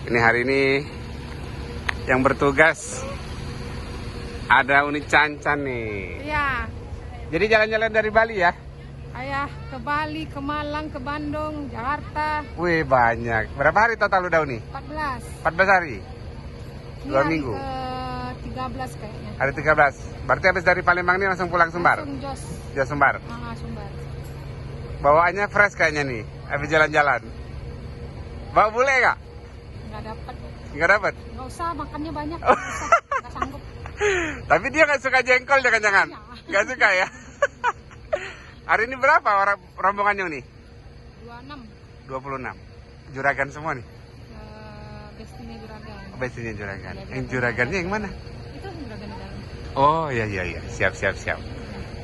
Ini hari ini yang bertugas ada Uni Cancan nih. Iya, Jadi jalan-jalan dari Bali ya? ayah ke Bali, ke Malang, ke Bandung, Jakarta. Wih banyak. Berapa hari total udah Uni? 14. 14 hari? Ini 2 hari minggu? ke 13 kayaknya. Hari 13. Berarti habis dari Palembang ini langsung pulang Sumbar? Langsung Jos. Ya Sumbar. Sumbar. Bawaannya fresh kayaknya nih, habis jalan-jalan. Bawa bule nggak? Nggak dapat. Nggak dapat? Nggak usah, makannya banyak. Nggak usah, nggak sanggup. Tapi dia nggak suka jengkol jangan-jangan? Iya. Nggak suka ya? Hari ini berapa orang rombongannya nih? 26. 26. Juragan semua nih? Bestinya Juragan. Bestinya Juragan. Iya, Yang juragannya yang mana? Itu Juragan di dalam. Oh iya. Siap.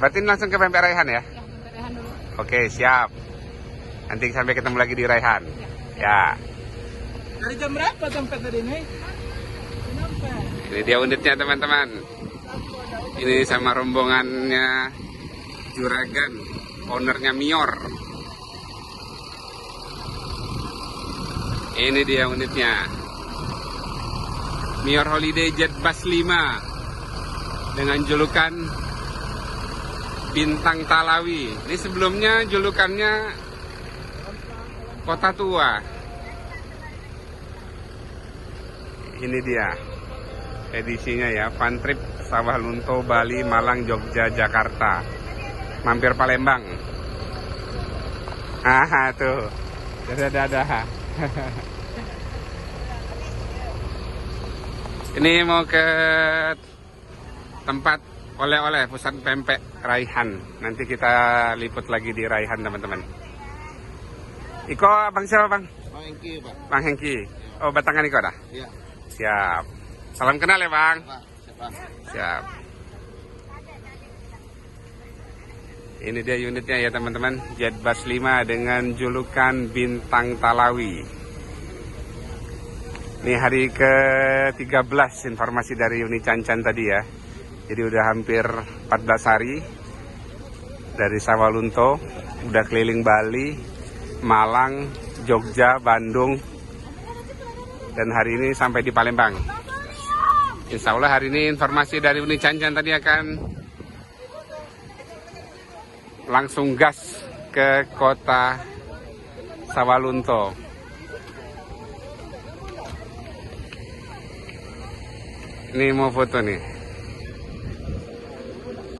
Berarti ini langsung ke Pempek Raihan ya? Ya, sampai Rehan dulu. Oke siap. Nanti sampai ketemu lagi di Raihan. Ya. Dari jam berapa sampai tadi nih? Kenapa? Ini dia unitnya teman-teman. Ini sama rombongannya Juragan, ownernya Mior. Ini dia unitnya. Mior Holiday Jet Bus 5 dengan julukan Bintang Talawi. Ini sebelumnya julukannya Kota Tua. Ini dia edisinya ya, Fun Trip Sawah Lunto, Bali, Malang, Jogja, Jakarta. Mampir Palembang. Tuh. Dadah. Ini mau ke tempat oleh-oleh pusat Pempek Raihan. Nanti kita liput lagi di Raihan teman-teman. Iko abang siapa bang? Bang Hengki, Pak. Bang Hengki. Oh Batangan Iko dah? Iya. Siap. Salam kenal ya bang. Pak, siapa? Siap. Ini dia unitnya ya teman-teman. Jet Bus 5 dengan julukan Bintang Talawi. Ini hari ke-13 informasi dari Uni Cancan tadi ya. Jadi udah hampir 14 hari dari Sawalunto, udah keliling Bali, Malang, Jogja, Bandung, dan hari ini sampai di Palembang. Insya Allah hari ini informasi dari Uni Cancan tadi akan langsung gas ke kota Sawalunto. Ini mau foto nih.